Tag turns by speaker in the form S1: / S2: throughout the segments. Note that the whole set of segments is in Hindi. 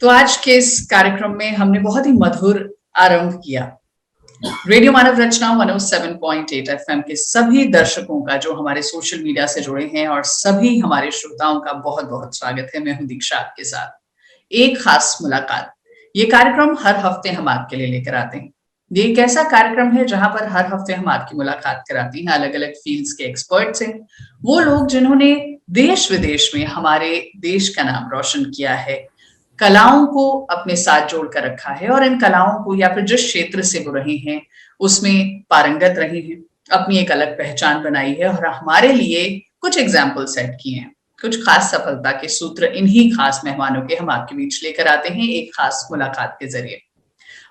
S1: तो आज के इस कार्यक्रम में हमने बहुत ही मधुर आरंभ किया। रेडियो मानव रचना 107.8 एफएम के सभी दर्शकों का जो हमारे सोशल मीडिया से जुड़े हैं और सभी हमारे श्रोताओं का बहुत बहुत स्वागत है। मैं हूं दीक्षा आपके साथ। एक खास मुलाकात, ये कार्यक्रम हर हफ्ते हम आपके लिए लेकर आते हैं। ये एक ऐसा कार्यक्रम है जहां पर हर हफ्ते हम आपकी मुलाकात कराते हैं अलग अलग फील्ड्स के एक्सपर्ट से, वो लोग जिन्होंने देश विदेश में हमारे देश का नाम रोशन किया है, कलाओं को अपने साथ जोड़कर रखा है और इन कलाओं को या फिर जिस क्षेत्र से वो रहे हैं उसमें पारंगत रहे हैं, अपनी एक अलग पहचान बनाई है और हमारे लिए कुछ एग्जाम्पल सेट किए हैं। कुछ खास सफलता के सूत्र इन्हीं खास मेहमानों के हम आपके बीच लेकर आते हैं एक खास मुलाकात के जरिए।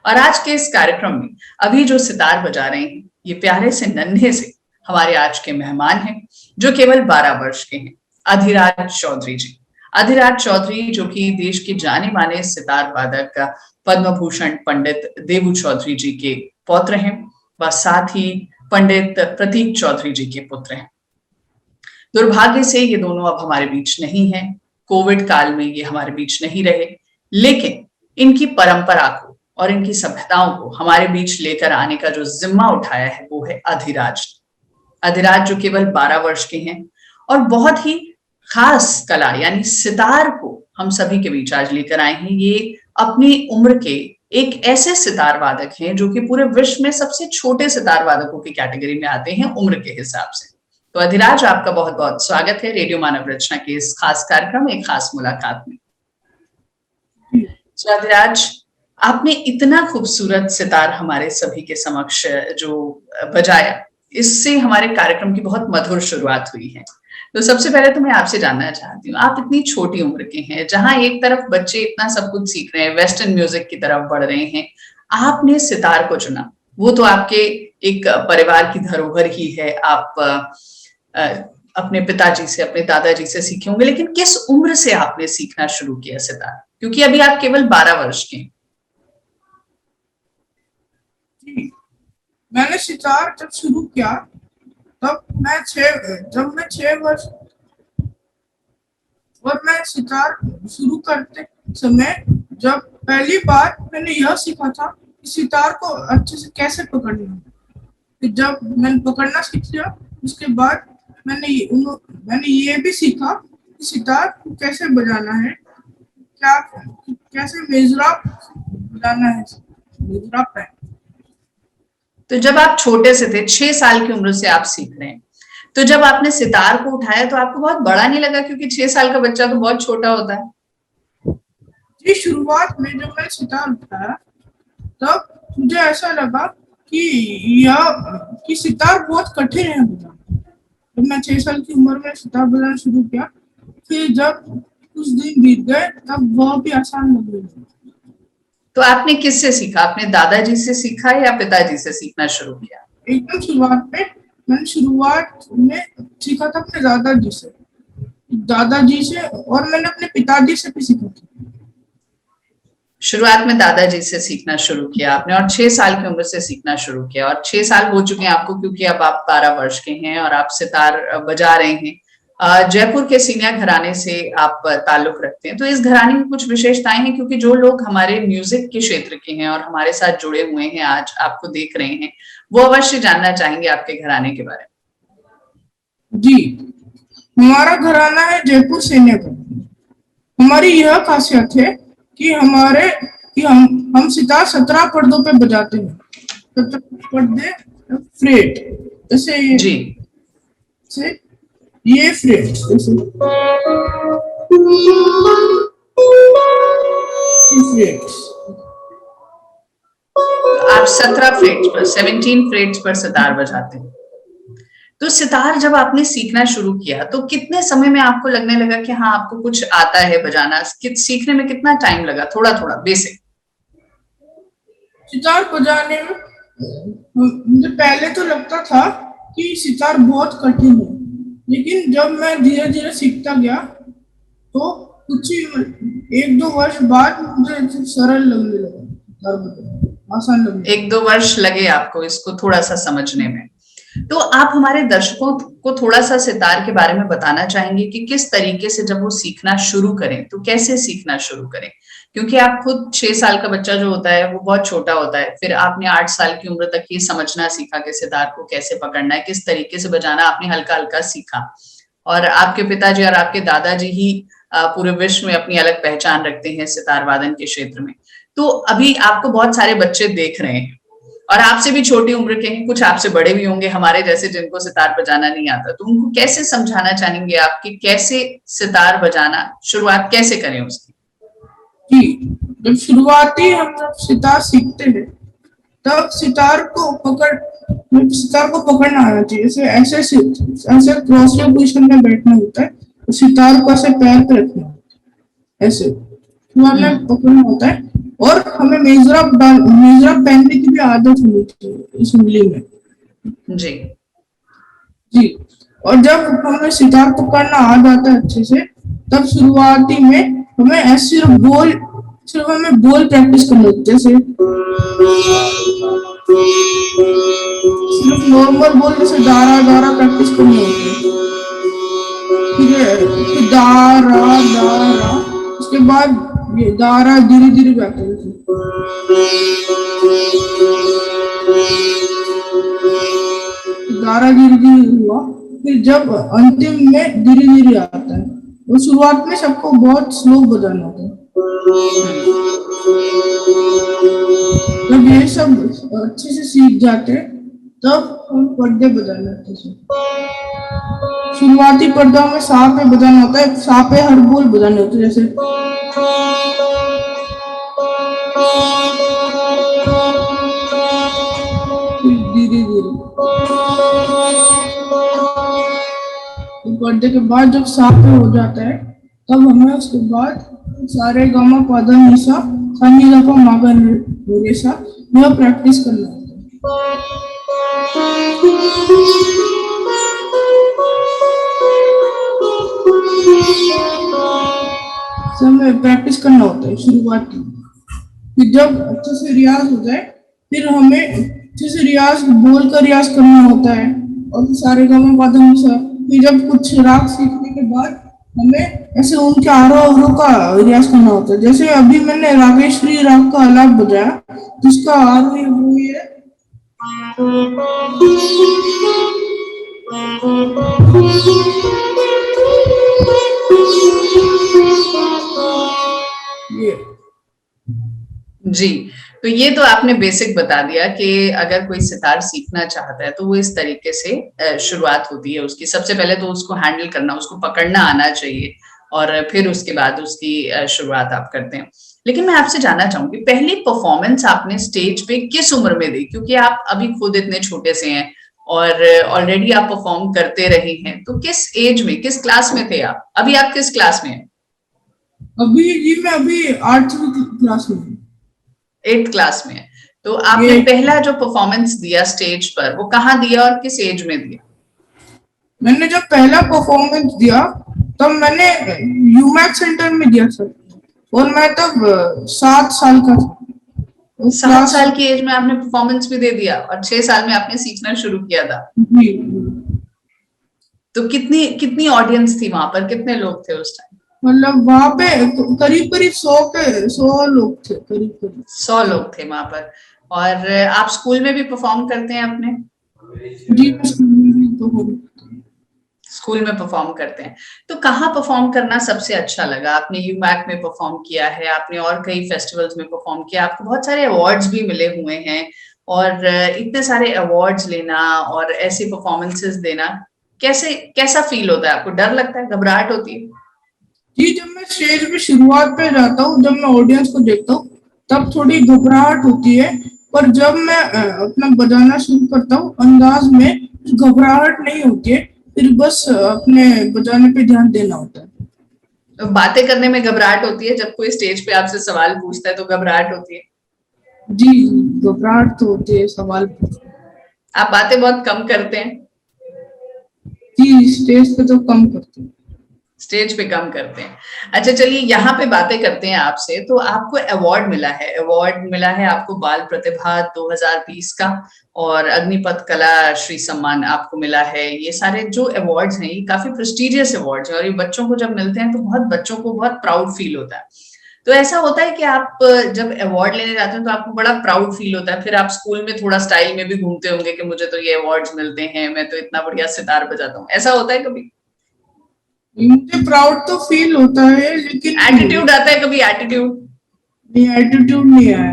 S1: और आज के इस कार्यक्रम में अभी जो सितार बजा रहे हैं ये प्यारे से नन्हे से हमारे आज के मेहमान हैं जो केवल 12 वर्ष के हैं। अधिराज चौधरी जी। अधिराज चौधरी जो कि देश के जाने माने सितार वादक पद्म भूषण पंडित देवू चौधरी जी के पौत्र हैं व साथ ही पंडित प्रतीक चौधरी जी के पुत्र हैं। दुर्भाग्य से ये दोनों अब हमारे बीच नहीं है, कोविड काल में ये हमारे बीच नहीं रहे, लेकिन इनकी परंपरा को और इनकी सभ्यताओं को हमारे बीच लेकर आने का जो जिम्मा उठाया है वो है अधिराज। अधिराज जो केवल 12 वर्ष के हैं और बहुत ही खास कला यानी सितार को हम सभी के बीच आज लेकर आए हैं। ये अपनी उम्र के एक ऐसे सितार वादक हैं जो कि पूरे विश्व में सबसे छोटे सितार वादकों की कैटेगरी में आते हैं उम्र के हिसाब से। तो अधिराज आपका बहुत बहुत स्वागत है रेडियो मानव रचना के इस खास कार्यक्रम एक खास मुलाकात में। तो अधिराज, आपने इतना खूबसूरत सितार हमारे सभी के समक्ष जो बजाया, इससे हमारे कार्यक्रम की बहुत मधुर शुरुआत हुई है। तो सबसे पहले तो मैं आपसे जानना चाहती हूँ, आप इतनी छोटी उम्र के हैं, जहां एक तरफ बच्चे इतना सब कुछ सीख रहे हैं, वेस्टर्न म्यूजिक की तरफ बढ़ रहे हैं, आपने सितार को चुना। वो तो आपके एक परिवार की धरोहर ही है, आप अपने पिताजी से, अपने दादाजी से सीखे होंगे, लेकिन किस उम्र से आपने सीखना शुरू किया सितार? क्योंकि अभी आप केवल 12 वर्ष के हैं।
S2: मैंने सितार जब शुरू किया तब जब मैं 6 वर्ष और मैं सितार शुरू करते समय जब पहली बार मैंने यह सीखा था कि सितार को अच्छे से कैसे पकड़ना है। फिर जब मैंने पकड़ना सीख लिया उसके बाद मैंने ये भी सीखा कि सितार को कैसे बजाना है, कैसे मेजराप बजाना है, मेजराप है।
S1: तो जब आप छोटे से थे, 6 साल की उम्र से आप सीख रहे हैं, तो जब आपने सितार को उठाया तो आपको बहुत बड़ा नहीं लगा? क्योंकि 6 साल का बच्चा तो बहुत छोटा होता है।
S2: जी, शुरुआत में जब मैंने सितार उठाया तब मुझे ऐसा लगा कि सितार बहुत कठिन है बजाना। जब मैं 6 साल की उम्र में सितार बजाना शुरू किया, फिर जब कुछ दिन बीत गए तब वह भी आसान लग रही।
S1: तो आपने किससे सीखा? आपने दादाजी से सीखा या पिताजी से सीखना शुरू किया?
S2: एकदम शुरुआत में सीखा था अपने दादाजी से और मैंने अपने पिताजी से भी सीखा था।
S1: शुरुआत में दादाजी से सीखना शुरू किया आपने और 6 साल की उम्र से सीखना शुरू किया और 6 साल हो चुके हैं आपको, क्योंकि अब आप 12 वर्ष के हैं और आप सितार बजा रहे हैं। जयपुर के सीनिया घराने से आप ताल्लुक रखते हैं, तो इस घराने की कुछ विशेषताएं हैं, क्योंकि जो लोग हमारे म्यूजिक के क्षेत्र के हैं और हमारे साथ जुड़े हुए हैं, आज आपको देख रहे हैं, वो अवश्य जानना चाहेंगे आपके घराने के बारे में।
S2: जी, हमारा घराना है जयपुर सीनिया घराना। हमारी यह खासियत है कि हम सितार 17 पर्दों पे बजाते हैं। 17 पर्दे फ्रेट, जैसे ये फ्रेट्स जैसे फ्रेट्स।
S1: आप 17 फ्रेट्स पर सितार बजाते हैं। तो सितार जब आपने सीखना शुरू किया तो कितने समय में आपको लगने लगा कि हाँ आपको कुछ आता है बजाना? सीखने में कितना टाइम लगा? थोड़ा थोड़ा बेसिक।
S2: सितार बजाने में मुझे पहले तो लगता था कि सितार बहुत कठिन है, लेकिन जब मैं धीरे धीरे सीखता गया तो कुछ ही 1-2 वर्ष बाद मुझे सरल लगने लगा, सितार बजाना आसान लगने लगा।
S1: 1-2 वर्ष लगे आपको इसको थोड़ा सा समझने में। तो आप हमारे दर्शकों को थोड़ा सा सितार के बारे में बताना चाहेंगे कि किस तरीके से जब वो सीखना शुरू करें तो कैसे सीखना शुरू करें? क्योंकि आप खुद 6 साल का बच्चा जो होता है वो बहुत छोटा होता है, फिर आपने 8 साल की उम्र तक ये समझना सीखा कि सितार को कैसे पकड़ना है, किस तरीके से बजाना आपने हल्का हल्का सीखा। और आपके पिताजी और आपके दादाजी ही पूरे विश्व में अपनी अलग पहचान रखते हैं सितार वादन के क्षेत्र में। तो अभी आपको बहुत सारे बच्चे देख रहे हैं और आपसे भी छोटी उम्र के हैं, कुछ आपसे बड़े भी होंगे हमारे जैसे जिनको सितार बजाना नहीं आता, तो उनको कैसे समझाना चाहेंगे आप कि कैसे सितार बजाना शुरुआत कैसे करें उसकी?
S2: जी, जब शुरुआती हम जब सितार सीखते हैं तब सितार को पकड़ना आना चाहिए। ऐसे ऐसे ऐसे क्रॉसलेग पोजीशन में बैठना होता है, तो सितार को ऐसे पैर पे रखना होता है, ऐसे हमें पकड़ना होता है। और हमें मेजर पहनने की भी आदत होनी चाहिए इस उंगली में।
S1: जी
S2: जी, और जब हमें सितार पकड़ना आ जाता है अच्छे से, तब शुरुआती में हमें ऐसे सिर्फ हमें बोल प्रैक्टिस करनी होती है। जैसे सिर्फ नॉर्मल बोल, जैसे दारा दारा प्रैक्टिस करनी होती है। ठीक है, फिर दारा दारा, उसके बाद ये दारा धीरे धीरे गाते हैं। दारा धीरे धीरे हुआ, फिर जब अंतिम में धीरे धीरे आता है। और शुरुआत में सबको बहुत स्लो बजाना होता है। जब ये सब अच्छे से सीख जाते हैं तब हम पर्दे बजाना अच्छे से। शुरुआती पर्दा में सा पे बजाना होता है, सा पे हर बोल बजाने होते हैं। जैसे धीरे धीरे पर्दे के बाद जब सा पे हो जाता है तब हमें उसके बाद सारे गामा पादा निशा सानी दा पा मागा रे सा यह प्रैक्टिस करना होता है। समय प्रैक्टिस करना होता है शुरुआती। फिर जब अच्छे से रियाज हो जाए, फिर हमें अच्छे से रियाज बोल कर रियाज करना होता है। और फिर सारे गामा पादा निशा, फिर जब कुछ राग सीखने के बाद हमें ऐसे उनके आरोह अवरोह का रियाज करना होता है। जैसे अभी मैंने रागेश्वरी राग का आलाप बजाया, जिसका आरोह वो है ये।
S1: जी, तो ये तो आपने बेसिक बता दिया कि अगर कोई सितार सीखना चाहता है तो वो इस तरीके से शुरुआत होती है उसकी। सबसे पहले तो उसको हैंडल करना, उसको पकड़ना आना चाहिए और फिर उसके बाद उसकी शुरुआत आप करते हैं। लेकिन मैं आपसे जानना चाहूंगी, पहली परफॉर्मेंस आपने स्टेज पे किस उम्र में दी? क्योंकि आप अभी खुद इतने छोटे से हैं और ऑलरेडी आप परफॉर्म करते रहे हैं, तो किस एज में, किस क्लास में थे आप? अभी आप किस क्लास में हैं?
S2: मैं अभी 8वीं क्लास में हूँ।
S1: 8th क्लास में है। तो आपने पहला जो परफॉर्मेंस दिया स्टेज पर वो कहाँ दिया और किस एज में दिया?
S2: मैंने जब पहला परफॉर्मेंस दिया तब मैंने यूमैक सेंटर में दिया सर, और मैं तब 7 साल का था।
S1: 7 साल की एज में आपने परफॉर्मेंस भी दे दिया और 6 साल में आपने सीखना शुरू किया था।
S2: जी।
S1: तो कितनी ऑडियंस थी वहां पर, कितने लोग थे उस टाइम?
S2: मतलब वहां पे करीब करीब 100 लोग थे, करीब
S1: 100 लोग थे वहां पर। और आप स्कूल में भी परफॉर्म करते हैं अपने?
S2: जी,
S1: स्कूल में परफॉर्म करते हैं। तो कहाँ परफॉर्म करना सबसे अच्छा लगा? आपने यूमैक में परफॉर्म किया है, आपने और कई फेस्टिवल्स में परफॉर्म किया, आपको बहुत सारे अवार्ड्स भी मिले हुए हैं और इतने सारे अवार्ड्स लेना और ऐसी परफॉर्मेंसेस देना कैसा फील होता है आपको? डर लगता है, घबराहट होती है?
S2: जी, जब मैं स्टेज पे शुरुआत पे जाता हूँ, जब मैं ऑडियंस को देखता हूँ, तब थोड़ी घबराहट होती है। पर जब मैं अपना बजाना शुरू करता हूँ अंदाज में, घबराहट नहीं होती है। फिर बस अपने बजाने पे ध्यान देना होता है।
S1: तो बातें करने में घबराहट होती है? जब कोई स्टेज पे आपसे सवाल पूछता है तो घबराहट होती है?
S2: जी, घबराहट तो होती है सवाल पूछने।
S1: आप बातें बहुत कम करते हैं?
S2: जी, स्टेज पे तो कम करती हूँ।
S1: स्टेज पे कम करते हैं। अच्छा, चलिए यहाँ पे बातें करते हैं आपसे। तो आपको अवार्ड मिला है आपको बाल प्रतिभा 2020 का, और अग्निपथ कला श्री सम्मान आपको मिला है। ये सारे जो अवार्ड्स हैं ये काफी प्रेस्टिजियस अवार्ड्स हैं, और ये बच्चों को जब मिलते हैं तो बच्चों को बहुत प्राउड फील होता है। तो ऐसा होता है कि आप जब अवार्ड लेने जाते हैं तो आपको बड़ा प्राउड फील होता है, फिर आप स्कूल में थोड़ा स्टाइल में भी घूमते होंगे कि मुझे तो ये अवार्ड्स मिलते हैं, मैं तो इतना बढ़िया सितार बजाता हूँ, ऐसा होता है कभी?
S2: मुझे प्राउड तो फील होता है, लेकिन
S1: एटीट्यूड आता है कभी? एटीट्यूड?
S2: एटीट्यूड नहीं आया।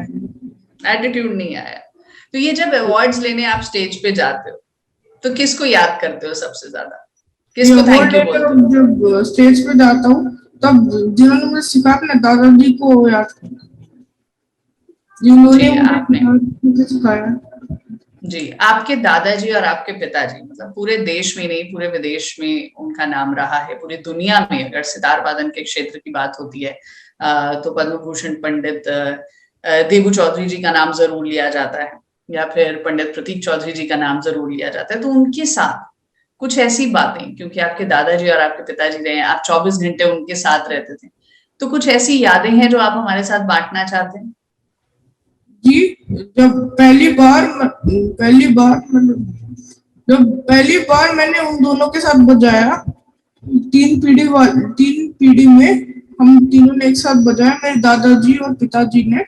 S1: एटीट्यूड नहीं आया। तो ये जब अवार्ड्स लेने आप स्टेज पे जाते हो तो किसको याद करते हो सबसे ज्यादा? किसको
S2: अवार्ड
S1: थैंक यू
S2: लेकर
S1: बोलते हो?
S2: जब स्टेज पे जाता हूँ, तब जिन्होंने मुझे सिखाया, अपने दादाजी को याद करता हूँ, जिन्होंने
S1: जी, आपने
S2: मुझे सिखाया।
S1: जी, आपके दादाजी और आपके पिताजी, मतलब पूरे देश में नहीं पूरे विदेश में उनका नाम रहा है, पूरी दुनिया में अगर सितार वादन के क्षेत्र की बात होती है तो पद्म भूषण पंडित देबू चौधरी जी का नाम जरूर लिया जाता है, या फिर पंडित प्रतीक चौधरी जी का नाम जरूर लिया जाता है। तो उनके साथ कुछ ऐसी बातें, क्योंकि आपके दादाजी और आपके पिताजी रहे, आप 24 घंटे उनके साथ रहते थे, तो कुछ ऐसी यादें हैं जो आप हमारे साथ बांटना चाहते हैं?
S2: जी, जब पहली बार मैंने उन दोनों के साथ बजाया, 3 पीढ़ी में हम तीनों ने एक साथ बजाया, मेरे दादाजी और पिताजी ने।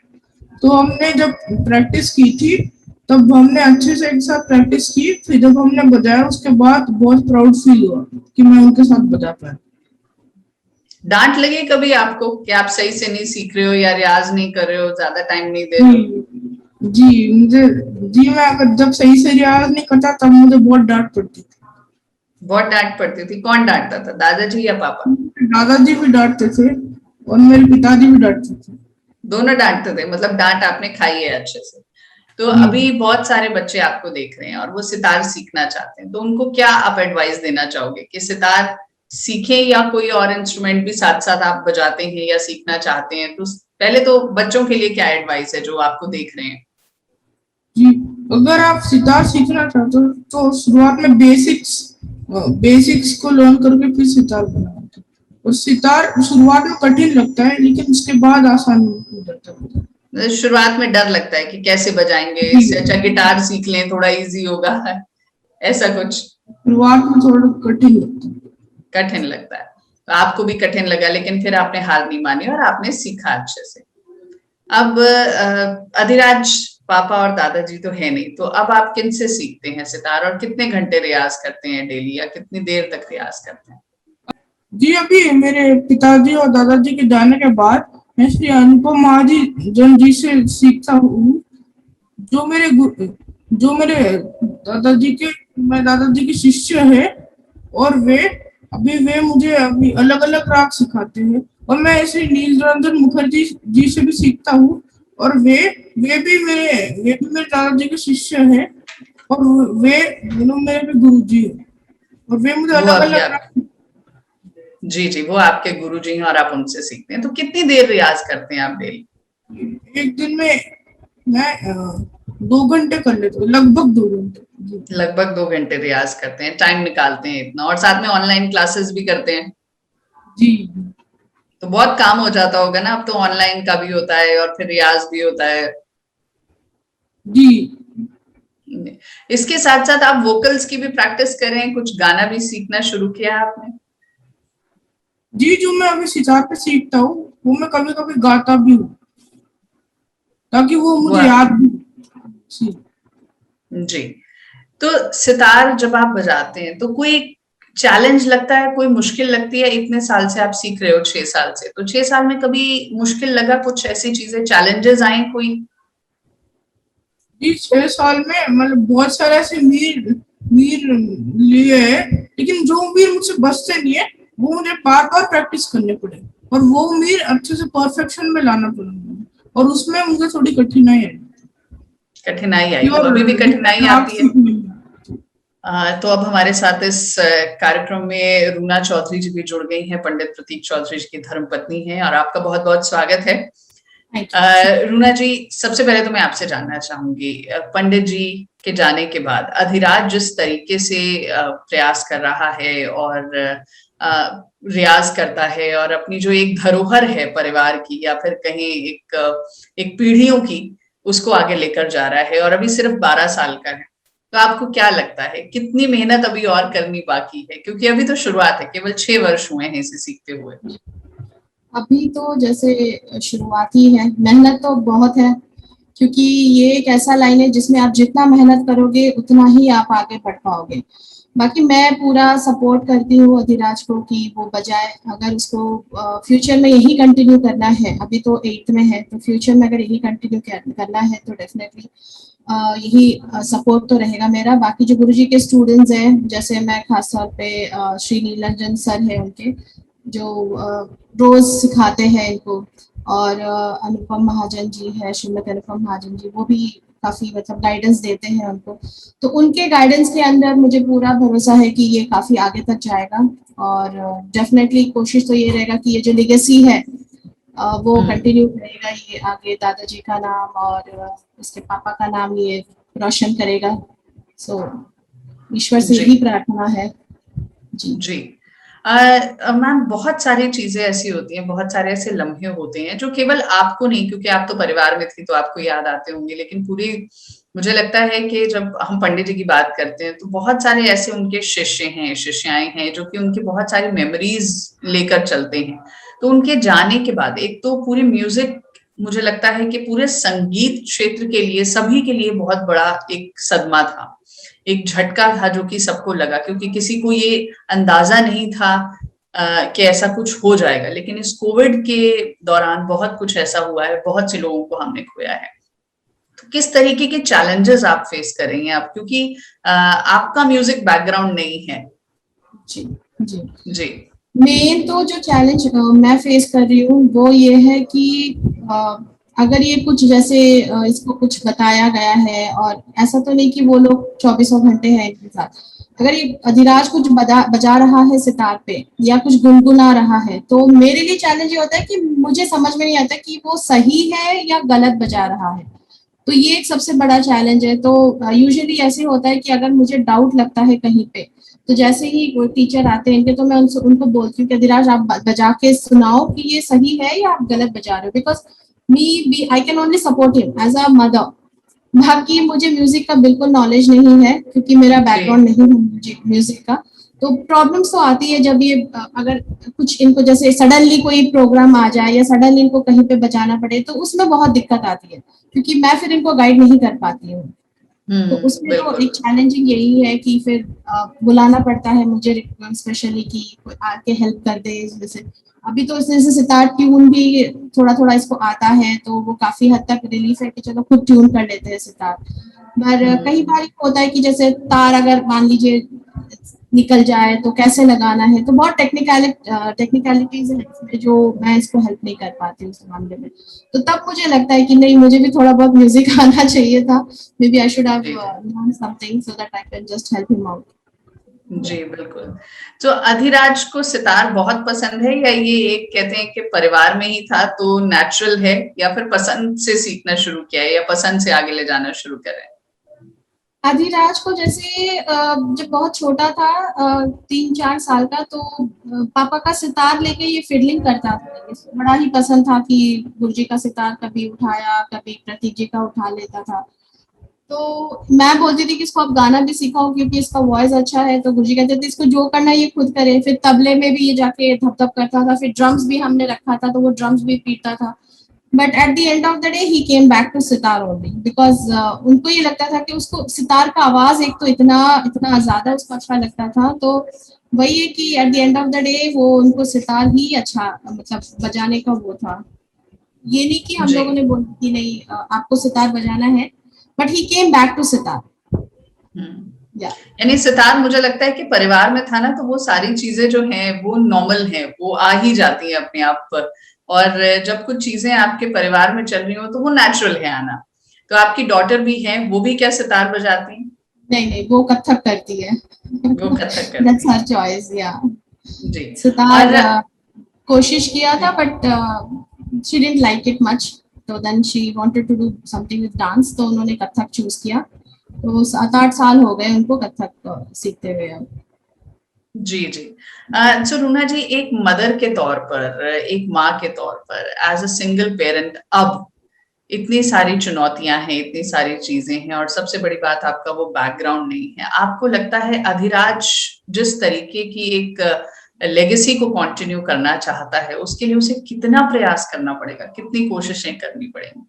S2: तो हमने जब प्रैक्टिस की थी, तब हमने अच्छे से एक साथ प्रैक्टिस की। फिर जब हमने बजाया, उसके बाद बहुत प्राउड फील हुआ कि मैं उनके साथ बजा पाया।
S1: डांट लगी कभी आपको कि आप सही से नहीं सीख रहे हो या रियाज नहीं कर रहे हो, ज्यादा टाइम नहीं दे रहे हो?
S2: जी, मैं अगर जब सही से रियाज नहीं करता तब मुझे बहुत डांट पड़ती थी।
S1: बहुत डांट पड़ती थी? कौन डांटता था, दादाजी या पापा?
S2: दादाजी भी डांटते थे और मेरे पिताजी भी डांटते थे।
S1: दोनों डांटते थे, मतलब डांट आपने खाई है अच्छे से। तो अभी बहुत सारे बच्चे आपको देख रहे हैं और वो सितार सीखना चाहते हैं, तो उनको क्या आप एडवाइस देना चाहोगे कि सितार सीखें, या कोई और इंस्ट्रूमेंट भी साथ साथ आप बजाते हैं या सीखना चाहते हैं? तो पहले तो बच्चों के लिए क्या एडवाइस है जो आपको देख रहे हैं?
S2: जी, अगर आप सितार सीखना चाहते हो तो शुरुआत में बेसिक्स को लर्न करके फिर सितार बनाओ। और सितार शुरुआत में कठिन लगता है, लेकिन उसके बाद आसान हो जाता है।
S1: शुरुआत में डर लगता है कि कैसे बजाएंगे, इससे अच्छा गिटार सीख लें, थोड़ा इजी होगा, ऐसा कुछ?
S2: शुरुआत में थोड़ा कठिन लगता है।
S1: कठिन लगता है, तो आपको भी कठिन लगा, लेकिन फिर आपने हार नहीं मानी और आपने सीखा अच्छे से। अब अधिराज पापा और दादाजी तो है नहीं, तो अब आप किन से सीखते हैं सितार, और कितने घंटे रियाज करते हैं डेली, या कितनी देर तक रियाज करते हैं?
S2: जी, अभी मेरे पिताजी और दादाजी के जाने के बाद मैं श्री अनुपम महाजन जी से सीखता हूँ, जो मेरे दादाजी के शिष्य है। और वे मुझे अभी अलग अलग राग सिखाते हैं, और मैं ऐसे नील रंजन मुखर्जी जी से भी सीखता हूँ। और वे भी मेरे दादाजी के शिष्य हैं, और वे दोनों मेरे भी गुरु जी हैं, और वे मुझे
S1: वो
S2: अलग
S1: अभी
S2: अलग
S1: आप जी जी, वो आपके गुरु जी हैं और आप उनसे सीखते हैं। तो कितनी देर रियाज करते हैं आप डेली?
S2: एक दिन में मैं 2 घंटे कर लेता हूँ, लगभग 2 घंटे।
S1: लगभग 2 घंटे रियाज करते हैं, टाइम निकालते हैं इतना, और साथ में ऑनलाइन क्लासेस भी करते हैं?
S2: जी
S1: तो बहुत काम हो जाता होगा ना, अब तो ऑनलाइन का भी होता है और फिर रियाज भी होता है।
S2: जी
S1: इसके साथ साथ आप वोकल्स की भी प्रैक्टिस करें, कुछ गाना भी सीखना शुरू किया आपने?
S2: जी, जो मैं अभी सितार पे सीखता हूँ, वो मैं कभी कभी गाता भी हूँ, ताकि वो मुझे याद भी।
S1: जी, तो सितार जब आप बजाते हैं तो कोई चैलेंज लगता है, कोई मुश्किल लगती है? इतने साल से आप सीख रहे हो, 6 साल से, तो 6 साल में कभी मुश्किल लगा, कुछ ऐसी चीजें, चैलेंजेस आए कोई?
S2: जी, 6 साल में मतलब बहुत सारे ऐसे मील मील लिए है लेकिन जो उम्मीद मुझसे बस से नहीं है वो मुझे बार बार प्रैक्टिस करने पड़े और वो उम्मीद अच्छे से परफेक्शन में लाना पड़ा मुझे, और उसमें मुझे थोड़ी कठिनाई आई।
S1: कठिनाई आई, तो अभी भी कठिनाई आती है।
S2: सीखने में।
S1: तो अब हमारे साथ इस कार्यक्रम में रूना चौधरी जी भी जुड़ गई हैं, पंडित प्रतीक चौधरी जी की धर्मपत्नी हैं, और आपका बहुत बहुत स्वागत है। रूना जी, सबसे पहले तो मैं आपसे जानना चाहूंगी, पंडित जी के जाने के बाद अधिराज जिस तरीके से प्रयास कर रहा है और रियाज करता है और अपनी जो एक धरोहर है परिवार की या फिर कहीं एक पीढ़ियों की, उसको आगे लेकर जा रहा है, और अभी सिर्फ 12 साल का है, तो आपको क्या लगता है कितनी मेहनत अभी और करनी बाकी है? क्योंकि अभी तो शुरुआत है, केवल 6 वर्ष हुए हैं इसे सीखते हुए।
S3: अभी तो जैसे शुरुआत ही है, मेहनत तो बहुत है, क्योंकि ये एक ऐसा लाइन है जिसमें आप जितना मेहनत करोगे उतना ही आप आगे बढ़ पाओगे। बाकी मैं पूरा सपोर्ट करती हूँ अधिराज को कि वो बजाए, अगर उसको फ्यूचर में यही कंटिन्यू करना है, अभी तो 8th में है, तो फ्यूचर में अगर यही कंटिन्यू करना है तो डेफिनेटली यही सपोर्ट तो रहेगा मेरा। बाकी जो गुरुजी के स्टूडेंट्स हैं, जैसे मैं खास तौर पे श्री नीलरंजन सर है उनके, जो रोज सिखाते हैं इनको, और अनुपम महाजन जी है, श्रीमती अनुपम महाजन जी, वो भी काफी मतलब गाइडेंस देते हैं उनको। तो उनके गाइडेंस के अंदर मुझे पूरा भरोसा है कि ये काफी आगे तक जाएगा, और डेफिनेटली कोशिश तो ये रहेगा कि ये जो लेगेसी है वो कंटिन्यू करेगा, ये आगे दादाजी का नाम और उसके पापा का नाम ये रोशन करेगा। सो ईश्वर से यही प्रार्थना है जी।
S1: मैम, बहुत सारी चीजें ऐसी होती हैं, बहुत सारे ऐसे लम्हे होते हैं जो केवल आपको नहीं, क्योंकि आप तो परिवार में थी तो आपको याद आते होंगे, लेकिन पूरी, मुझे लगता है कि जब हम पंडित जी की बात करते हैं तो बहुत सारे ऐसे उनके शिष्य हैं, शिष्याएं हैं, जो कि उनकी बहुत सारी मेमोरीज लेकर चलते हैं। तो उनके जाने के बाद एक तो पूरी म्यूजिक, मुझे लगता है कि पूरे संगीत क्षेत्र के लिए, सभी के लिए बहुत बड़ा एक सदमा था, एक झटका था जो कि सबको लगा, क्योंकि किसी को ये अंदाजा नहीं था कि ऐसा कुछ हो जाएगा। लेकिन इस कोविड के दौरान बहुत कुछ ऐसा हुआ है, बहुत से लोगों को हमने खोया है। तो किस तरीके के चैलेंजेस आप फेस करेंगे आप, क्योंकि आपका म्यूजिक बैकग्राउंड नहीं है?
S3: जी जी
S1: जी।
S3: मेन तो जो चैलेंज मैं फेस कर रही हूँ वो ये है कि अगर ये कुछ जैसे इसको कुछ बताया गया है, और ऐसा तो नहीं कि वो लोग 24 घंटे हैं इनके साथ, अगर ये अधिराज कुछ बजा रहा है सितार पे या कुछ गुनगुना रहा है, तो मेरे लिए चैलेंज ये होता है कि मुझे समझ में नहीं आता कि वो सही है या गलत बजा रहा है। तो ये एक सबसे बड़ा चैलेंज है। तो यूजुअली ऐसे होता है कि अगर मुझे डाउट लगता है कहीं पे, तो जैसे ही वो टीचर आते हैं इनके, तो मैं उनको बोलती हूँ कि अधिराज आप बजा के सुनाओ कि ये सही है या आप गलत बजा रहे हो, because I can only support him as a mother. बाकी मुझे म्यूजिक का बिल्कुल नॉलेज नहीं है, क्योंकि मेरा बैकग्राउंड नहीं है म्यूजिक का। तो प्रॉब्लम्स तो आती है जब ये अगर कुछ इनको जैसे सडनली कोई प्रोग्राम आ जाए या सडनली इनको कहीं पे बजाना पड़े, तो उसमें बहुत दिक्कत आती है, क्योंकि मैं फिर इनको गाइड नहीं कर पाती हूँ। तो उसमें तो एक चैलेंजिंग यही है कि फिर बुलाना पड़ता है मुझे स्पेशली कि कोई आके हेल्प कर दे। जैसे अभी तो जैसे सितार ट्यून भी थोड़ा थोड़ा इसको आता है, तो वो काफी हद तक रिलीफ है कि चलो खुद ट्यून कर लेते हैं सितार। पर कई बार होता है कि जैसे तार अगर मान लीजिए निकल जाए तो कैसे लगाना है, तो बहुत टेक्निकलिटीज है जो मैं इसको हेल्प नहीं कर पाती उस मामले में। तो तब मुझे लगता है कि नहीं, मुझे भी थोड़ा बहुत म्यूजिक आना चाहिए था, maybe I should have learn something so that I can just help him out.
S1: जी बिल्कुल। तो अधिराज को सितार बहुत पसंद है, या ये एक कहते हैं कि परिवार में ही था तो नेचुरल है, या फिर पसंद से सीखना शुरू किया है या पसंद से आगे ले जाना शुरू करें?
S3: अधिराज को जैसे जब बहुत छोटा था 3-4 साल का, तो पापा का सितार लेके ये फिडलिंग करता था, बड़ा ही पसंद था कि गुरुजी का सितार कभी उठाया, कभी प्रतीक जी का उठा लेता था। तो मैं बोलती थी कि इसको अब गाना भी सिखाओ क्योंकि इसका वॉइस अच्छा है, तो गुरुजी कहते थे इसको जो करना है ये खुद करे। फिर तबले में भी ये जाके धप धप करता था, फिर ड्रम्स भी हमने रखा था तो वो ड्रम्स भी पीटता था। But at the end of the day he came back to sitar only, because उनको ये लगता था कि उसको सितार का आवाज एक तो इतना इतना ज्यादा उसको अच्छा लगता था। तो वही है कि eight the end of the day वो उनको सितार ही अच्छा मतलब बजाने का वो था। ये नहीं कि हम लोगों ने बोला कि नहीं आपको सितार बजाना है, but he came back to sitar.
S1: यानी सितार मुझे लगता है कि परिवार में था ना, तो वो सारी चीजें जो हैं वो नॉर्मल हैं, वो आ ही जाती हैं अपने आप पर। और जब कुछ चीजें आपके परिवार में चल रही हो तो वो नेचुरल है आना। तो आपकी डॉटर भी है, वो भी क्या सितार बजाती हैं?
S3: नहीं नहीं, वो कथक करती है।
S1: वो कथक
S3: दैट्स
S1: करती
S3: हर
S1: हैं।
S3: चॉइस या।
S1: जी।
S3: सितार
S1: और
S3: कोशिश किया
S1: जी।
S3: था but she didn't like it much, तो then she wanted to do something with dance, तो उन्होंने कथक चूज किया। तो 7-8 साल हो गए उनको कथक सीखते हुए अब।
S1: जी, जी। सो रूना जी, एक मदर के तौर पर, एक माँ के तौर पर, एज अ सिंगल पेरेंट, अब इतनी सारी चुनौतियां हैं, इतनी सारी चीजें हैं, और सबसे बड़ी बात आपका वो बैकग्राउंड नहीं है। आपको लगता है अधिराज जिस तरीके की एक लेगेसी को कंटिन्यू करना चाहता है, उसके लिए उसे कितना प्रयास करना पड़ेगा, कितनी कोशिशें करनी पड़ेंगी?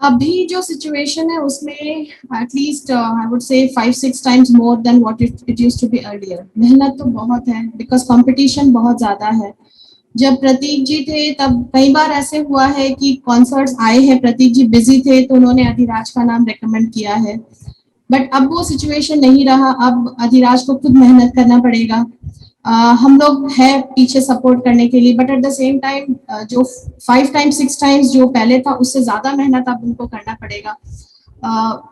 S3: अभी जो सिचुएशन है उसमें at least I would say 5-6 times more than what it used to be earlier. मेहनत तो बहुत है बिकॉज कंपटीशन बहुत ज्यादा है। जब प्रतीक जी थे तब कई बार ऐसे हुआ है कि कॉन्सर्ट्स आए हैं, प्रतीक जी बिजी थे तो उन्होंने अधिराज का नाम रेकमेंड किया है, बट अब वो सिचुएशन नहीं रहा। अब अधिराज को खुद मेहनत करना पड़ेगा। हम लोग है पीछे सपोर्ट करने के लिए, but at the same time जो 5-6 टाइम्स जो पहले था उससे ज्यादा मेहनत अब उनको करना पड़ेगा।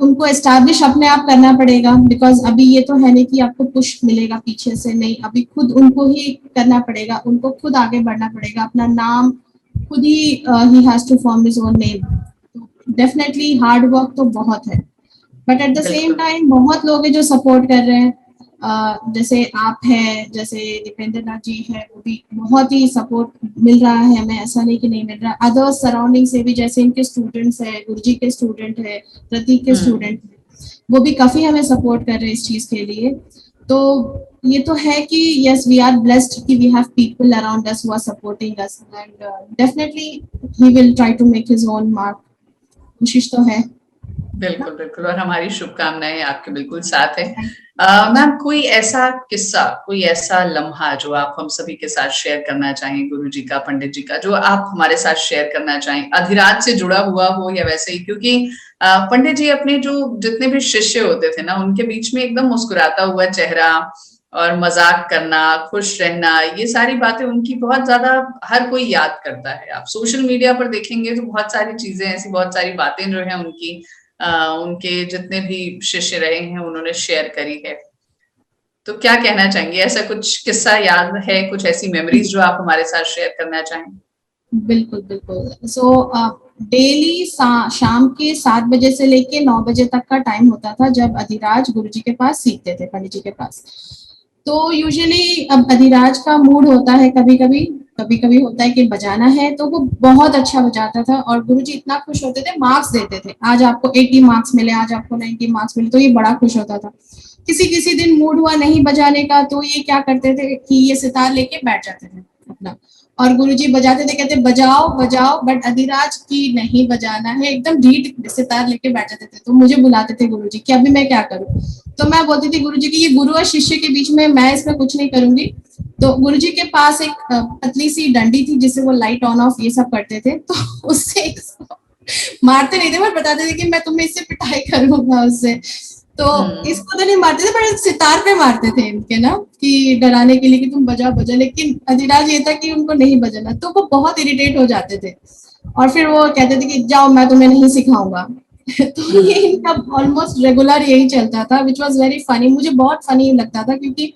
S3: उनको एस्टैब्लिश अपने आप करना पड़ेगा बिकॉज अभी ये तो है नहीं कि आपको पुश मिलेगा पीछे से, नहीं, अभी खुद उनको ही करना पड़ेगा, उनको खुद आगे बढ़ना पड़ेगा, अपना नाम खुद ही has to form his own name. Definitely hard work तो बहुत है, बट एट द सेम
S1: बिल्कुल।
S3: टाइम बहुत लोग हैं जो सपोर्ट कर रहे हैं। जैसे आप हैं, जैसे दीपेंद्र नाथ जी है, वो भी बहुत ही सपोर्ट मिल रहा है हमें, ऐसा नहीं कि नहीं मिल रहा। अदर सराउंडिंग से भी, जैसे इनके स्टूडेंट्स है, गुरुजी के स्टूडेंट है, प्रतीक के स्टूडेंट है, वो भी काफी हमें सपोर्ट कर रहे हैं इस चीज के लिए। तो ये तो है कि यस वी आर ब्लेस्ड कि we have people around us who are supporting us, and definitely he will try to make his own mark. कोशिश तो है।
S1: बिल्कुल, बिल्कुल, और हमारी शुभकामनाएं आपके बिल्कुल साथ है। मैम, कोई ऐसा किस्सा, कोई ऐसा लम्हा जो आप हम सभी के साथ शेयर करना चाहें, गुरु जी का, पंडित जी का, जो आप हमारे साथ शेयर करना चाहें, अधिराज से जुड़ा हुआ हो या वैसे ही? क्योंकि पंडित जी अपने जो जितने भी शिष्य होते थे ना, उनके बीच में एकदम मुस्कुराता हुआ चेहरा और मजाक करना, खुश रहना, ये सारी बातें उनकी बहुत ज्यादा हर कोई याद करता है। आप सोशल मीडिया पर देखेंगे तो बहुत सारी चीजें ऐसी, बहुत सारी बातें जो है उनकी उनके जितने भी शिष्य रहे हैं उन्होंने शेयर करी है। तो क्या कहना चाहेंगे? ऐसा कुछ किस्सा याद है, कुछ ऐसी मेमोरीज जो आप हमारे साथ शेयर करना चाहें?
S3: बिल्कुल बिल्कुल। सो डेली शाम के 7 बजे से लेके 9 बजे तक का टाइम होता था जब अधिराज गुरुजी के पास सीखते थे, पंडित जी के पास। तो यूजुअली अब अधिराज का मूड होता है, कभी कभी होता है कि बजाना है, तो वो बहुत अच्छा बजाता था और गुरुजी इतना खुश होते थे, मार्क्स देते थे, आज आपको 80 मार्क्स मिले, आज आपको 90 मार्क्स मिले, तो ये बड़ा खुश होता था। किसी किसी दिन मूड हुआ नहीं बजाने का तो ये क्या करते थे कि ये सितार लेके बैठ जाते थे अपना, और गुरुजी बजाते थे, कहते बजाओ बजाओ, बट अधिराज की नहीं बजाना है, एकदम ढीठ सितार लेके बैठ जाते थे। तो मुझे बुलाते थे गुरुजी कि अभी मैं क्या करूं, तो मैं बोलती थी गुरुजी की ये गुरु और शिष्य के बीच में मैं इसमें कुछ नहीं करूंगी। तो गुरुजी के पास एक पतली सी डंडी थी जिससे वो लाइट ऑन ऑफ ये सब करते थे, तो उससे मारते नहीं थे, पर बताते थे कि मैं तुम्हें इससे पिटाई करूंगा उससे। तो इसको तो नहीं मारते थे, पर सितार पे मारते थे इनके ना, कि डराने के लिए कि तुम बजा बजा, लेकिन अधिराज ये था कि उनको नहीं बजाना, तो वो बहुत इरिटेट हो जाते थे और फिर वो कहते थे कि जाओ मैं तुम्हें नहीं सिखाऊंगा। तो ये इनका ऑलमोस्ट रेगुलर यही चलता था, विच वॉज वेरी फनी। मुझे बहुत फनी लगता था क्योंकि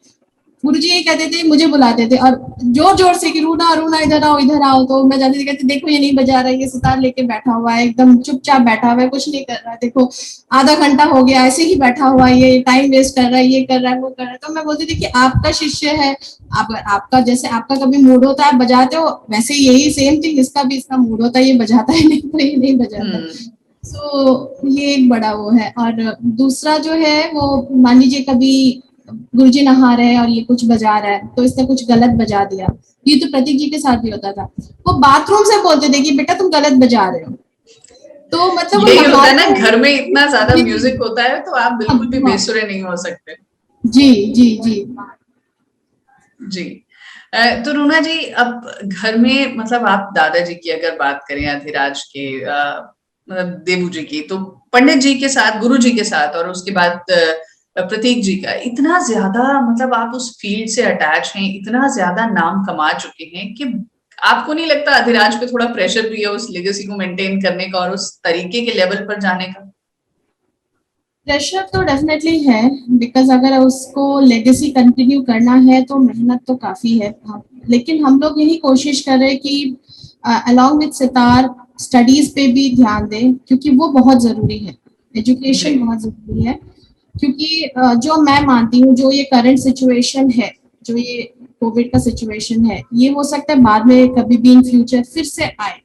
S3: गुरुजी ये कहते थे, मुझे बुलाते थे और जोर जोर से कि रूना रूना इधर आओ, तो मैं जाती थी, कहती देखो ये नहीं बजा रहा है, ये सितार लेके बैठा हुआ है, एकदम चुपचाप बैठा हुआ है, कुछ नहीं कर रहा है, देखो आधा घंटा हो गया ऐसे ही बैठा हुआ है, ये टाइम वेस्ट कर रहा है, ये कर रहा है, वो कर रहा है। तो मैं बोलती थी कि आपका शिष्य है, आप आपका जैसे आपका कभी मूड होता है आप बजाते हो, वैसे यही सेम थिंग इसका भी, इसका मूड होता है ये बजाता है, नहीं तो ये नहीं बजाता। सो ये एक बड़ा वो है। और दूसरा जो है वो, मान लीजिए कभी गुरुजी नहा रहे हैं और ये कुछ बजा रहा है तो इसने कुछ गलत बजा दिया, ये तो प्रतीक जी के साथ भी होता था, वो बाथरूम से बोलते थे कि बेटा तुम गलत बजा रहे हो। तो मतलब
S1: यही होता है ना, घर में इतना ज्यादा म्यूजिक होता है तो आप बिल्कुल भी बेसुरे नहीं हो सकते।
S3: जी जी जी
S1: जी। तो रूना जी, अब घर में, मतलब आप दादाजी की अगर बात करें, अधिराज के, मतलब देबू जी की, तो पंडित जी के साथ, गुरु जी के साथ, और उसके बाद प्रतीक जी का इतना ज्यादा, मतलब आप उस फील्ड से अटैच हैं, इतना ज्यादा नाम कमा चुके हैं कि आपको नहीं लगता अधिराज पे थोड़ा प्रेशर भी है उस लेगेसी को मेंटेन करने का और उस तरीके के लेवल पर जाने का?
S3: प्रेशर तो डेफिनेटली है, बिकॉज अगर उसको लेगेसी कंटिन्यू करना है तो मेहनत तो काफी है। लेकिन हम लोग यही कोशिश कर रहे हैं कि अलोंग विद सितार स्टडीज पे भी ध्यान दें, क्योंकि वो बहुत जरूरी है, एजुकेशन बहुत जरूरी है। क्योंकि जो मैं मानती हूँ, जो ये करंट सिचुएशन है, जो ये कोविड का सिचुएशन है, ये हो सकता है बाद में कभी भी इन फ्यूचर फिर से आए।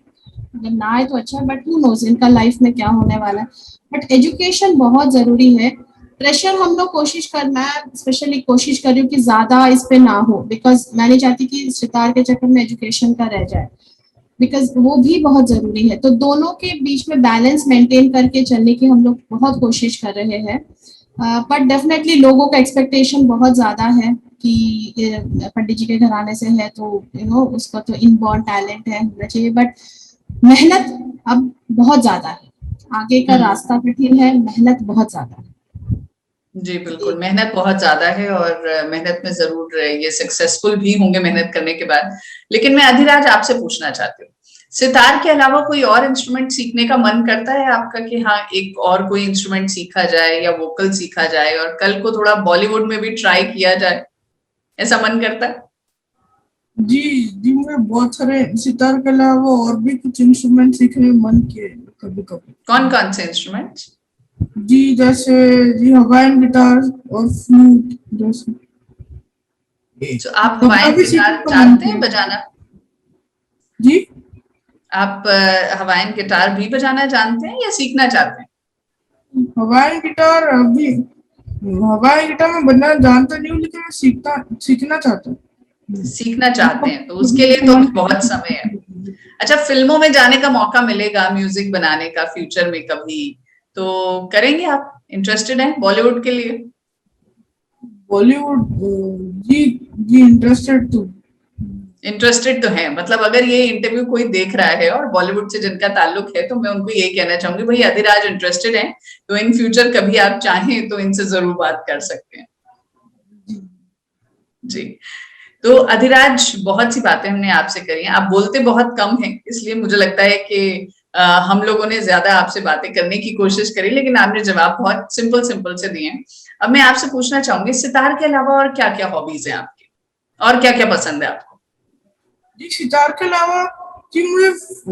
S3: अगर ना आए तो अच्छा, बट हू नोज इनका लाइफ में क्या होने वाला है। बट एजुकेशन बहुत जरूरी है। प्रेशर हम लोग कोशिश कर, मैं स्पेशली कोशिश कर रही हूँ कि ज्यादा इस पे ना हो, बिकॉज मैं नहीं चाहती कि सितार के चक्कर में एजुकेशन का रह जाए, बिकॉज वो भी बहुत जरूरी है। तो दोनों के बीच में बैलेंस मेंटेन करके चलने की हम लोग बहुत कोशिश कर रहे हैं। बट डेफिनेटली लोगों का एक्सपेक्टेशन बहुत ज्यादा है कि पंडित जी के घराने से है तो उसका तो इनबॉर्न टैलेंट है, होना चाहिए। बट मेहनत अब बहुत ज्यादा है, आगे का रास्ता कठिन है, मेहनत बहुत ज्यादा है।
S1: जी बिल्कुल, मेहनत बहुत ज्यादा है और मेहनत में जरूर ये सक्सेसफुल भी होंगे मेहनत करने के बाद। लेकिन मैं अधिराज आपसे पूछना चाहती हूँ, सितार के अलावा कोई और इंस्ट्रूमेंट सीखने का मन करता है आपका कि हाँ एक और कोई इंस्ट्रूमेंट सीखा जाए या वोकल सीखा जाए और कल को थोड़ा बॉलीवुड में भी ट्राई किया जाए, ऐसा मन करता है?
S2: जी जी, मैं बहुत सारे सितार के अलावा और भी कुछ इंस्ट्रूमेंट सीखने में मन किए कभी कभी।
S1: कौन कौन से इंस्ट्रूमेंट?
S2: जी जैसे जी हवाइन गिटार और फ्लूट जैसे।
S1: तो आप
S2: तबला
S1: हवाइन
S2: भी
S1: गिटार
S2: सीखने का मन
S1: जानते हैं
S2: किया।
S1: बजाना?
S2: जी
S1: आप हवाइन गिटार भी बजाना जानते हैं या सीखना चाहते हैं?
S2: हवाई गिटार अभी, हवाई गिटार में बजना जानता नहीं हूँ, लेकिन मैं सीखना चाहता हूँ।
S1: सीखना चाहते हैं, तो उसके लिए तो अभी बहुत समय है। अच्छा, फिल्मों में जाने का मौका मिलेगा म्यूजिक बनाने का फ्यूचर में कभी, तो करेंगे आप? इंटरेस्टेड हैं बॉलीवुड के लिए?
S2: बॉलीवुड, जी जी इंटरेस्टेड तो।
S1: इंटरेस्टेड तो है, मतलब अगर ये इंटरव्यू कोई देख रहा है और बॉलीवुड से जिनका ताल्लुक है, तो मैं उनको यही कहना चाहूंगी, भाई अधिराज इंटरेस्टेड हैं, तो इन फ्यूचर कभी आप चाहें तो इनसे जरूर बात कर सकते हैं। जी, तो अधिराज, बहुत सी बातें हमने आपसे करी हैं, आप बोलते बहुत कम हैं, इसलिए मुझे लगता है कि हम लोगों ने ज्यादा आपसे बातें करने की कोशिश करी, लेकिन आपने जवाब बहुत सिंपल सिंपल से दिए हैं। अब मैं आपसे पूछना चाहूंगी, सितार के अलावा और क्या क्या हॉबीज हैं आपकी, और क्या क्या पसंद है आपको?
S2: जी सितार के अलावा जी मुझे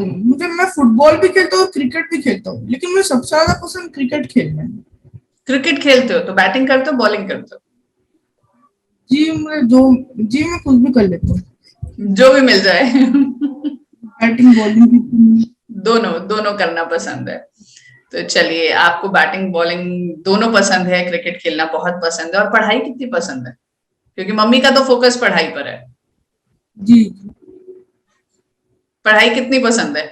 S2: मुझे मैं फुटबॉल भी खेलता हूँ, क्रिकेट भी खेलता हूँ, लेकिन मुझे सबसे ज्यादा पसंद क्रिकेट खेलना है।
S1: क्रिकेट खेलते हो तो बैटिंग करते हो, बॉलिंग करते हो?
S2: जी मैं जो जी मैं कुछ भी कर लेता हूँ,
S1: जो भी मिल जाए।
S2: बैटिंग बॉलिंग भी।
S1: दोनों दोनों करना पसंद है। तो चलिए, आपको बैटिंग बॉलिंग दोनों पसंद है, क्रिकेट खेलना बहुत पसंद है, और पढ़ाई कितनी पसंद है? क्योंकि मम्मी का तो फोकस पढ़ाई पर है।
S2: जी
S1: पढ़ाई कितनी पसंद है?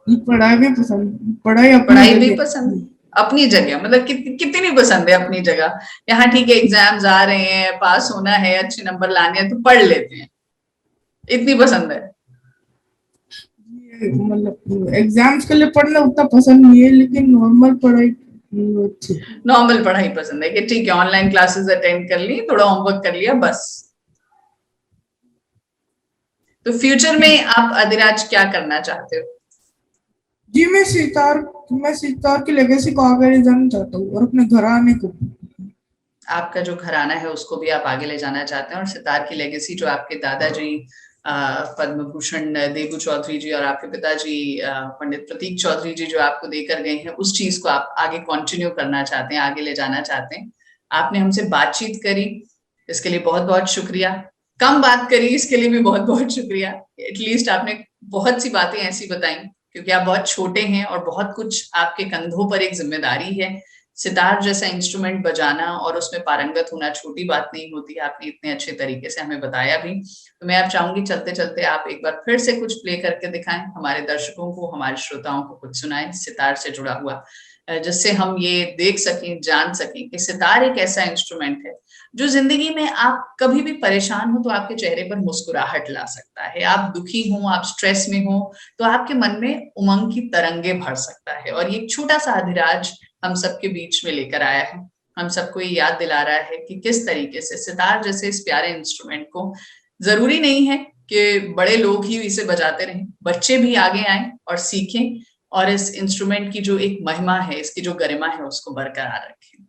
S2: जी पढ़ाई भी पसंद, पढ़ाई अपनी
S1: पढ़ाई भी
S2: जगह।
S1: पसंद है अपनी जगह, मतलब कितनी पसंद है अपनी जगह? यहाँ ठीक है, एग्जाम्स आ रहे हैं, पास होना है, अच्छे नंबर लाने हैं, तो पढ़ लेते हैं, इतनी पसंद है?
S2: मतलब एग्जाम्स के लिए पढ़ना उतना पसंद नहीं है, लेकिन नॉर्मल पढ़ाई अच्छी।
S1: नॉर्मल पढ़ाई पसंद है कि ठीक है, ऑनलाइन क्लासेस अटेंड कर ली, थोड़ा होमवर्क कर लिया, बस। तो फ्यूचर में आप अधिराज क्या करना चाहते हो?
S2: जी मैं सितार की लेगेसी को आगे ले जाना चाहता हूँ और अपने घराने को।
S1: आपका जो घराना है उसको भी आप आगे ले जाना चाहते हैं, और सितार की लेगेसी जो आपके दादाजी पद्म भूषण देबू चौधरी जी और आपके पिताजी पंडित प्रतीक चौधरी जी जो आपको देकर गए हैं, उस चीज को आप आगे कंटिन्यू करना चाहते हैं, आगे ले जाना चाहते हैं। आपने हमसे बातचीत करी, इसके लिए बहुत बहुत शुक्रिया। कम बात करी, इसके लिए भी बहुत बहुत शुक्रिया। एटलीस्ट आपने बहुत सी बातें ऐसी बताई, क्योंकि आप बहुत छोटे हैं और बहुत कुछ आपके कंधों पर एक जिम्मेदारी है। सितार जैसा इंस्ट्रूमेंट बजाना और उसमें पारंगत होना छोटी बात नहीं होती, आपने इतने अच्छे तरीके से हमें बताया भी। तो मैं अब चाहूंगी चलते चलते आप एक बार फिर से कुछ प्ले करके दिखाएं, हमारे दर्शकों को, हमारे श्रोताओं को कुछ सुनाएं सितार से जुड़ा हुआ। जिससे हम ये देख सकें, जान सकें कि सितार एक ऐसा इंस्ट्रूमेंट है जो जिंदगी में आप कभी भी परेशान हो तो आपके चेहरे पर मुस्कुराहट ला सकता है। आप दुखी हो, आप स्ट्रेस में हो तो आपके मन में उमंग की तरंगे भर सकता है। और ये एक छोटा सा अधिराज हम सबके बीच में लेकर आया है, हम सबको ये याद दिला रहा है कि किस तरीके से सितार जैसे इस प्यारे इंस्ट्रूमेंट को, जरूरी नहीं है कि बड़े लोग ही इसे बजाते रहें, बच्चे भी आगे आएं और सीखें और इस इंस्ट्रूमेंट की जो एक महिमा है, इसकी जो गरिमा है, उसको बरकरार रखें।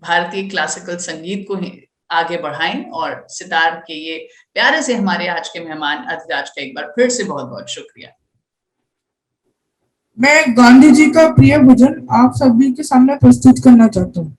S1: भारतीय क्लासिकल संगीत को आगे बढ़ाएं और सितार के ये प्यारे से हमारे आज के मेहमान अधिराज का एक बार फिर से बहुत बहुत शुक्रिया।
S2: मैं गांधी जी का प्रिय भजन आप सभी के सामने प्रस्तुत करना चाहता हूँ।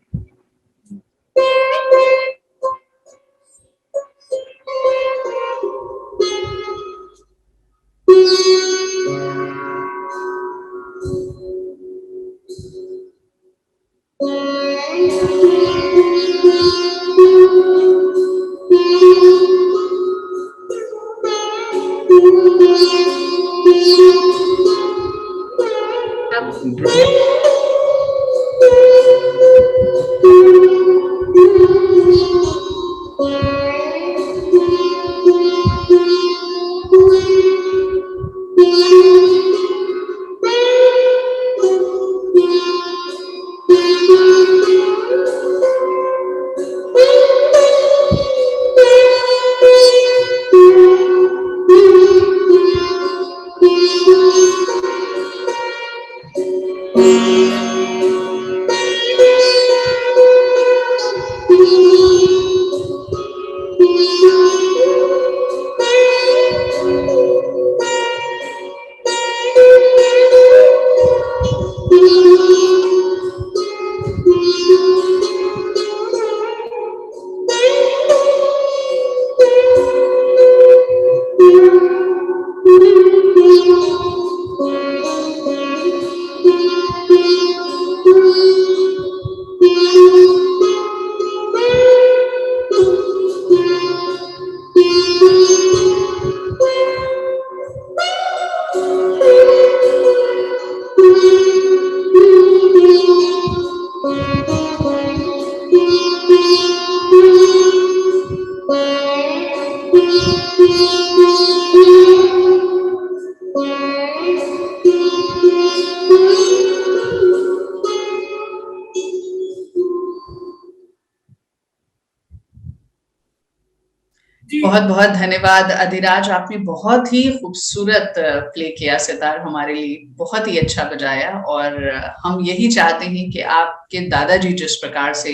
S1: बहुत बहुत धन्यवाद अधिराज, आपने बहुत ही खूबसूरत प्ले किया सितार, हमारे लिए बहुत ही अच्छा बजाया। और हम यही चाहते हैं कि आपके दादाजी जिस प्रकार से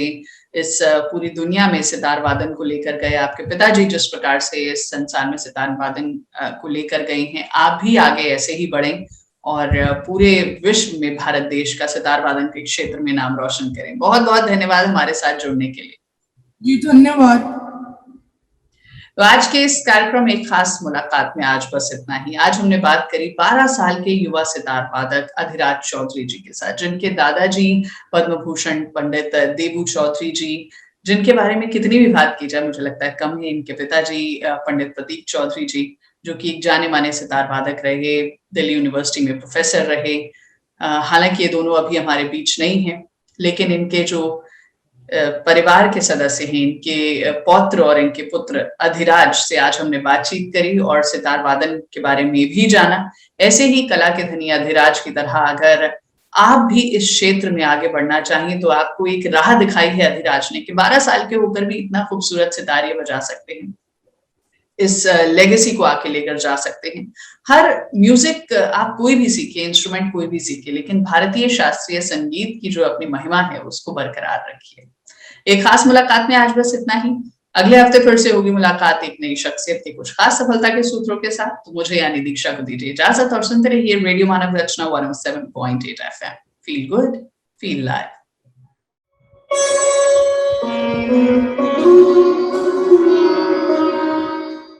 S1: इस पूरी दुनिया में सितार वादन को लेकर गए, आपके पिताजी जिस प्रकार से इस संसार में सितार वादन को लेकर गए हैं, आप भी आगे ऐसे ही बढ़ें और पूरे विश्व में भारत देश का सितार वादन के क्षेत्र में नाम रोशन करें। बहुत बहुत धन्यवाद हमारे साथ जुड़ने के लिए।
S2: जी धन्यवाद।
S1: तो आज के इस कार्यक्रम में एक खास मुलाकात में आज बस इतना ही। आज हमने बात करी 12 साल के युवा सितार वादक अधिराज चौधरी जी के साथ, जिनके दादाजी पद्म भूषण पंडित देबू चौधरी जी, जिनके बारे में कितनी भी बात की जाए मुझे लगता है कम है। इनके पिताजी पंडित प्रतीक चौधरी जी, जो कि एक जाने माने सितार वादक रहे, दिल्ली यूनिवर्सिटी में प्रोफेसर रहे। हालांकि ये दोनों अभी हमारे बीच नहीं है, लेकिन इनके जो परिवार के सदस्य हैं, इनके पौत्र और इनके पुत्र अधिराज से आज हमने बातचीत करी और सितार वादन के बारे में भी जाना। ऐसे ही कला के धनी अधिराज की तरह अगर आप भी इस क्षेत्र में आगे बढ़ना चाहिए तो आपको एक राह दिखाई है अधिराज ने कि 12 साल के होकर भी इतना खूबसूरत सितार ये बजा सकते हैं, इस लेगेसी को आके लेकर जा सकते हैं। हर म्यूजिक आप कोई भी सीखे, इंस्ट्रूमेंट कोई भी सीखे, लेकिन भारतीय शास्त्रीय संगीत की जो अपनी महिमा है उसको बरकरार रखिए। एक खास मुलाकात में आज बस इतना ही। अगले हफ्ते फिर से होगी मुलाकात एक नई शख्सियत के कुछ खास सफलता के सूत्रों के साथ। तो मुझे यानी दीक्षा को दीजिए इजाजत और सुनते रहिए रेडियो मानव रचना 107.8 FM। Feel good, feel live.